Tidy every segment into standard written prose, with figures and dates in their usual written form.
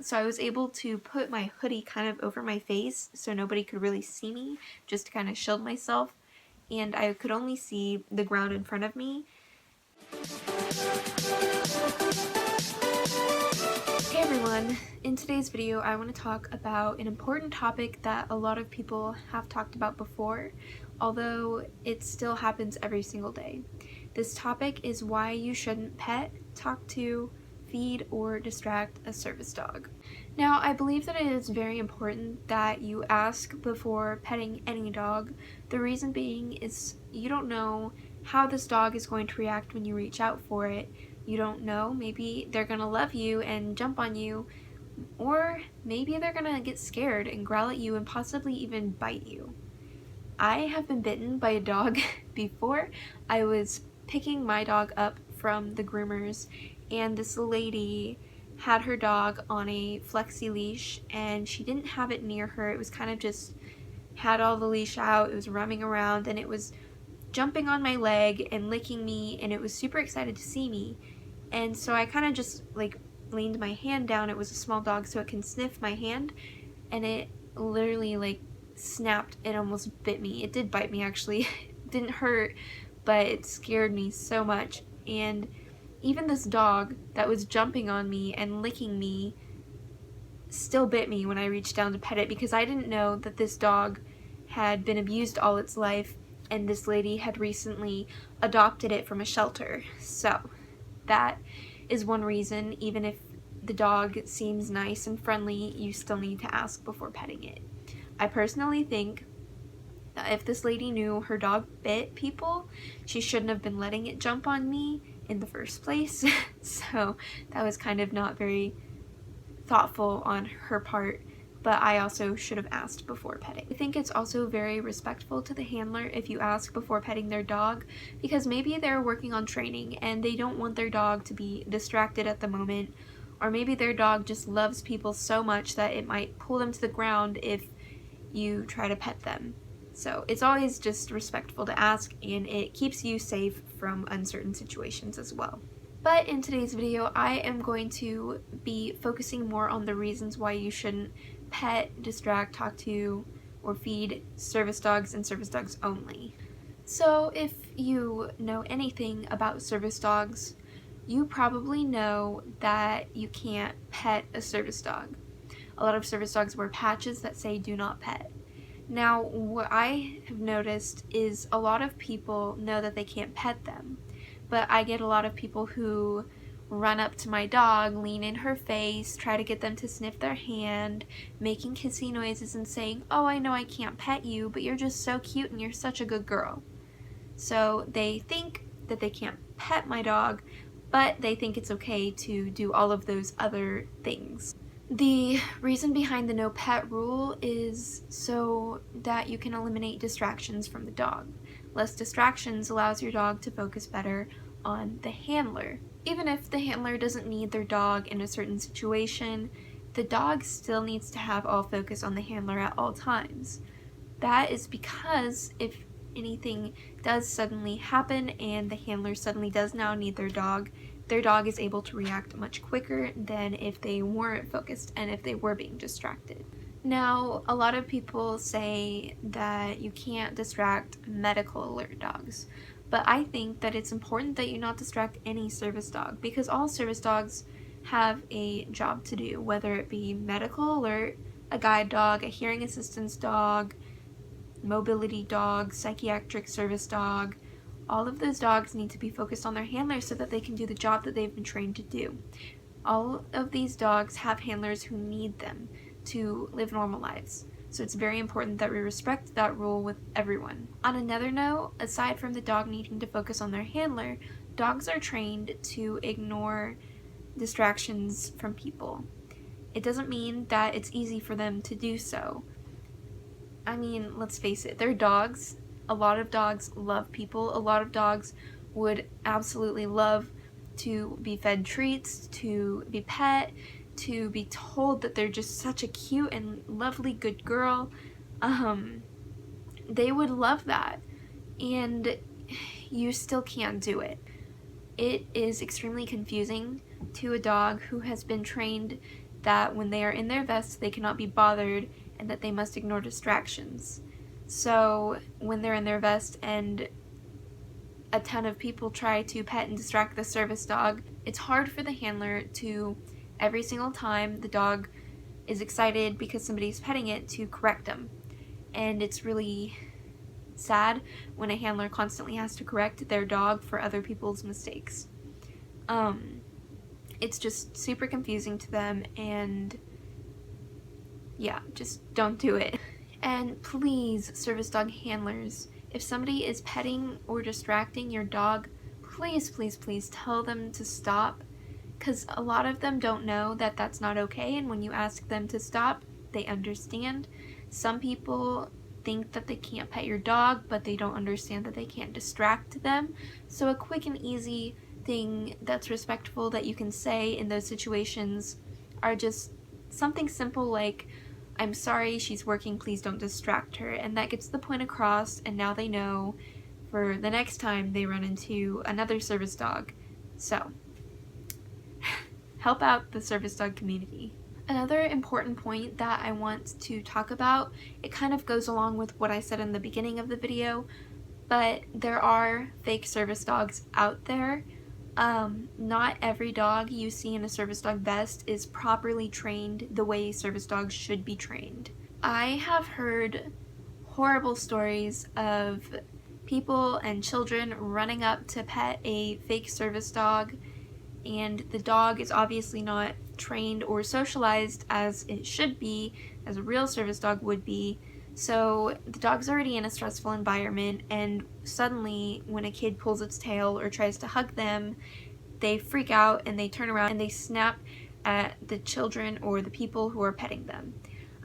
So I was able to put my hoodie kind of over my face so nobody could really see me, just to kind of shield myself, and I could only see the ground in front of me. Hey everyone! In today's video I want to talk about an important topic that a lot of people have talked about before, although it still happens every single day. This topic is why you shouldn't pet, talk to, feed, or distract a service dog. Now, I believe that it is very important that you ask before petting any dog. The reason being is you don't know how this dog is going to react when you reach out for it. You don't know, maybe they're gonna love you and jump on you, or maybe they're gonna get scared and growl at you and possibly even bite you. I have been bitten by a dog before. I was picking my dog up from the groomers, and this lady had her dog on a flexi leash and she didn't have it near her. It was kind of just had all the leash out. It was roaming around and it was jumping on my leg and licking me, and it was super excited to see me. And so I kind of just like leaned my hand down. It was a small dog, so it can sniff my hand, and it literally like snapped and almost bit me. It did bite me actually. It didn't hurt, but it scared me so much. And even this dog that was jumping on me and licking me still bit me when I reached down to pet it, because I didn't know that this dog had been abused all its life and this lady had recently adopted it from a shelter. So that is one reason, even if the dog seems nice and friendly, you still need to ask before petting it. I personally think that if this lady knew her dog bit people, she shouldn't have been letting it jump on me in the first place. So that was kind of not very thoughtful on her part, but I also should have asked before petting. I think it's also very respectful to the handler if you ask before petting their dog, because maybe they're working on training and they don't want their dog to be distracted at the moment, or maybe their dog just loves people so much that it might pull them to the ground if you try to pet them. So it's always just respectful to ask, and it keeps you safe from uncertain situations as well. But in today's video, I am going to be focusing more on the reasons why you shouldn't pet, distract, talk to, or feed service dogs and service dogs only. So if you know anything about service dogs, you probably know that you can't pet a service dog. A lot of service dogs wear patches that say "do not pet." Now, what I have noticed is a lot of people know that they can't pet them, but I get a lot of people who run up to my dog, lean in her face, try to get them to sniff their hand, making kissy noises and saying, "Oh, I know I can't pet you, but you're just so cute and you're such a good girl." So they think that they can't pet my dog, but they think it's okay to do all of those other things. The reason behind the no pet rule is so that you can eliminate distractions from the dog. Less distractions allows your dog to focus better on the handler. Even if the handler doesn't need their dog in a certain situation, the dog still needs to have all focus on the handler at all times. That is because if anything does suddenly happen and the handler suddenly does now need their dog is able to react much quicker than if they weren't focused and if they were being distracted. Now, a lot of people say that you can't distract medical alert dogs, but I think that it's important that you not distract any service dog, because all service dogs have a job to do, whether it be medical alert, a guide dog, a hearing assistance dog, mobility dog, psychiatric service dog. All of those dogs need to be focused on their handlers so that they can do the job that they've been trained to do. All of these dogs have handlers who need them to live normal lives. So it's very important that we respect that rule with everyone. On another note, aside from the dog needing to focus on their handler, dogs are trained to ignore distractions from people. It doesn't mean that it's easy for them to do so. I mean, let's face it, they're dogs. A lot of dogs love people. A lot of dogs would absolutely love to be fed treats, to be pet, to be told that they're just such a cute and lovely good girl. They would love that, and you still can't do it. It is extremely confusing to a dog who has been trained that when they are in their vests they cannot be bothered and that they must ignore distractions. So when they're in their vest and a ton of people try to pet and distract the service dog, it's hard for the handler to, every single time the dog is excited because somebody's petting it, to correct them. And it's really sad when a handler constantly has to correct their dog for other people's mistakes. It's just super confusing to them, and yeah, just don't do it. And please, service dog handlers, if somebody is petting or distracting your dog, please, please, please tell them to stop, because a lot of them don't know that that's not okay, and when you ask them to stop, they understand. Some people think that they can't pet your dog, but they don't understand that they can't distract them. So a quick and easy thing that's respectful that you can say in those situations are just something simple like, "I'm sorry, she's working, please don't distract her," and that gets the point across, and now they know for the next time they run into another service dog. So, help out the service dog community. Another important point that I want to talk about, it kind of goes along with what I said in the beginning of the video, but there are fake service dogs out there. Not every dog you see in a service dog vest is properly trained the way service dogs should be trained. I have heard horrible stories of people and children running up to pet a fake service dog, and the dog is obviously not trained or socialized as it should be, as a real service dog would be. So the dog's already in a stressful environment, and suddenly when a kid pulls its tail or tries to hug them, they freak out and they turn around and they snap at the children or the people who are petting them.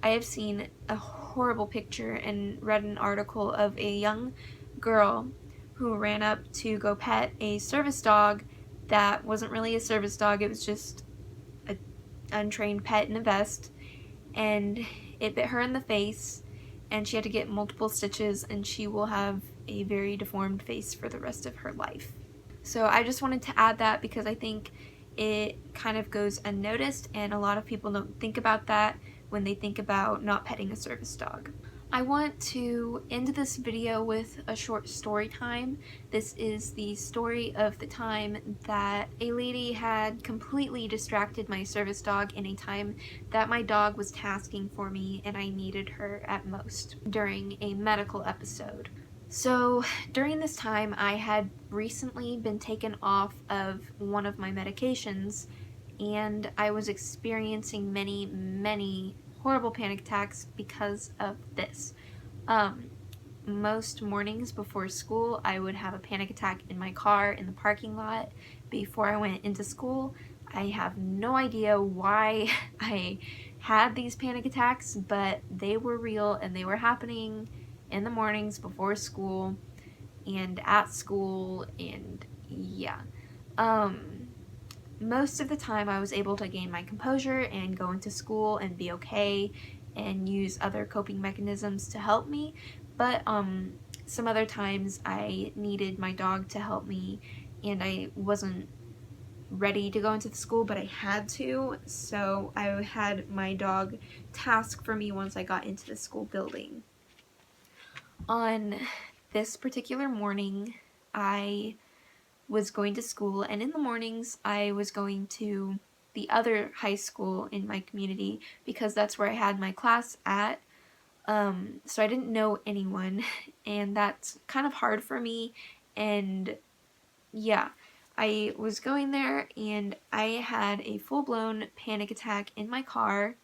I have seen a horrible picture and read an article of a young girl who ran up to go pet a service dog that wasn't really a service dog, it was just an untrained pet in a vest, and it bit her in the face, and she had to get multiple stitches, and she will have a very deformed face for the rest of her life. So I just wanted to add that because I think it kind of goes unnoticed, and a lot of people don't think about that when they think about not petting a service dog. I want to end this video with a short story time. This is the story of the time that a lady had completely distracted my service dog in a time that my dog was tasking for me and I needed her at most during a medical episode. So during this time, I had recently been taken off of one of my medications, and I was experiencing many horrible panic attacks because of this. Most mornings before school, I would have a panic attack in my car in the parking lot before I went into school. I have no idea why I had these panic attacks, but they were real and they were happening in the mornings before school and at school, and yeah. Most of the time I was able to gain my composure and go into school and be okay and use other coping mechanisms to help me, but some other times I needed my dog to help me and I wasn't ready to go into the school, but I had to, so I had my dog task for me once I got into the school building. On this particular morning, I was going to school, and in the mornings I was going to the other high school in my community because that's where I had my class at. So I didn't know anyone, and that's kind of hard for me, and yeah, I was going there and I had a full-blown panic attack in my car,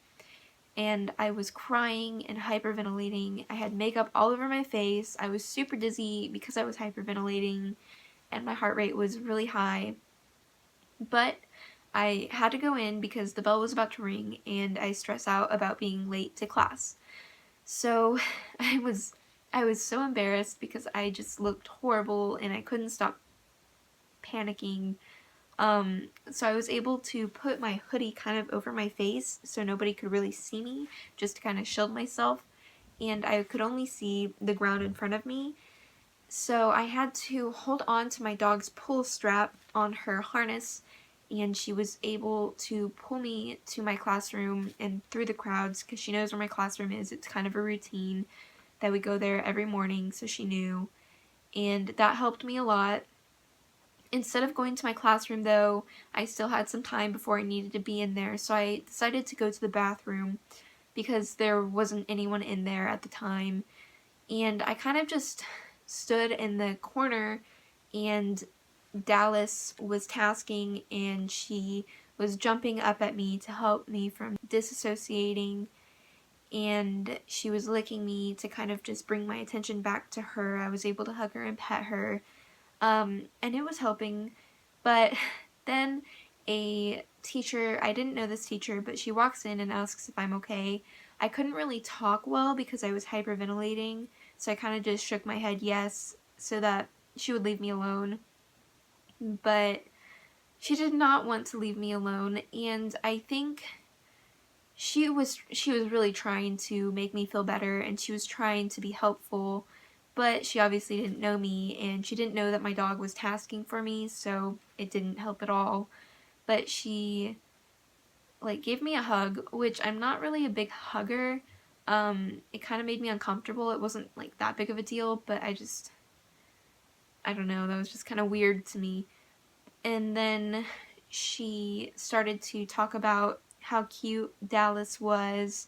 and I was crying and hyperventilating. I had makeup all over my face. I was super dizzy because I was hyperventilating, and my heart rate was really high. But I had to go in because the bell was about to ring, and I stress out about being late to class. So I was so embarrassed because I just looked horrible and I couldn't stop panicking. So I was able to put my hoodie kind of over my face so nobody could really see me, just to kind of shield myself, and I could only see the ground in front of me. So I had to hold on to my dog's pull strap on her harness, and she was able to pull me to my classroom and through the crowds because she knows where my classroom is. It's kind of a routine that we go there every morning, so she knew, and that helped me a lot. Instead of going to my classroom though, I still had some time before I needed to be in there, so I decided to go to the bathroom because there wasn't anyone in there at the time, and I kind of just stood in the corner, and Dallas was tasking, and she was jumping up at me to help me from disassociating, and she was licking me to kind of just bring my attention back to her. I was able to hug her and pet her, and it was helping. But then a teacher, I didn't know this teacher, but she walks in and asks if I'm okay. I couldn't really talk well because I was hyperventilating, so I kind of just shook my head yes so that she would leave me alone. But she did not want to leave me alone, and I think she was really trying to make me feel better, and she was trying to be helpful, but she obviously didn't know me, and she didn't know that my dog was tasking for me, so it didn't help at all. But she like gave me a hug, which I'm not really a big hugger. It kind of made me uncomfortable. It wasn't like that big of a deal, but I don't know, that was just kind of weird to me. And then she started to talk about how cute Dallas was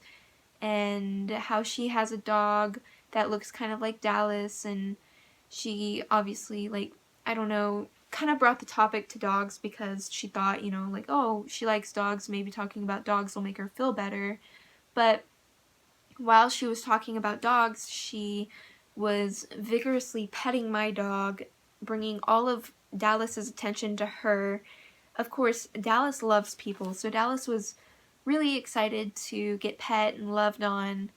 and how she has a dog that looks kind of like Dallas, and she obviously, like, I don't know, kind of brought the topic to dogs because she thought, you know, like, oh, she likes dogs, maybe talking about dogs will make her feel better. But while she was talking about dogs, she was vigorously petting my dog, bringing all of Dallas's attention to her. Of course, Dallas loves people, so Dallas was really excited to get pet and loved on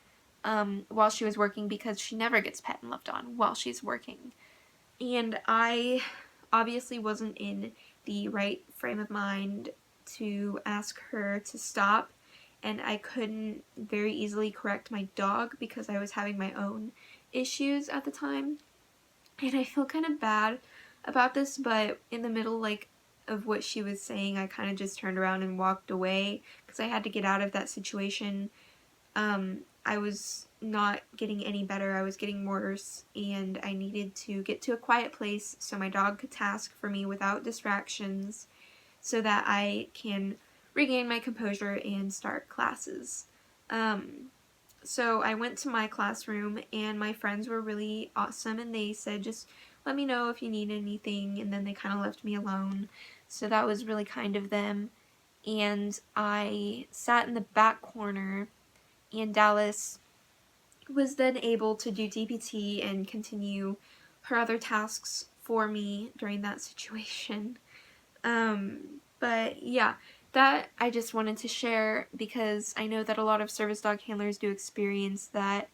while she was working, because she never gets pet and loved on while she's working. And I obviously wasn't in the right frame of mind to ask her to stop, and I couldn't very easily correct my dog because I was having my own issues at the time. And I feel kind of bad about this, but in the middle, like, of what she was saying, I kind of just turned around and walked away because I had to get out of that situation. I was not getting any better. I was getting worse, and I needed to get to a quiet place so my dog could task for me without distractions so that I can regain my composure and start classes. So I went to my classroom, and my friends were really awesome, and they said, just let me know if you need anything, and then they kind of left me alone. So that was really kind of them. And I sat in the back corner, and Dallas was then able to do DPT and continue her other tasks for me during that situation. But yeah, that I just wanted to share because I know that a lot of service dog handlers do experience that,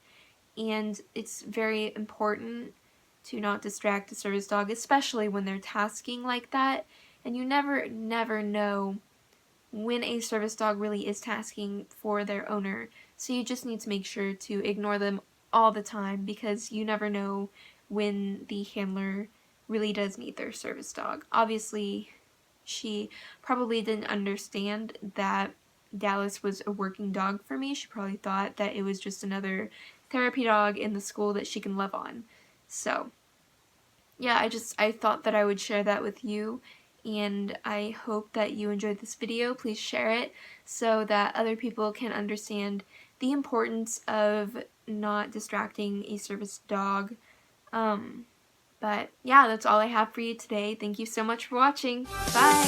and it's very important to not distract a service dog, especially when they're tasking like that, and you never know when a service dog really is tasking for their owner, so you just need to make sure to ignore them all the time because you never know when the handler really does need their service dog. Obviously, she probably didn't understand that Dallas was a working dog for me. She probably thought that it was just another therapy dog in the school that she can love on. So yeah, I thought that I would share that with you, and I hope that you enjoyed this video. Please share it so that other people can understand the importance of not distracting a service dog. But yeah, that's all I have for you today. Thank you so much for watching. Bye!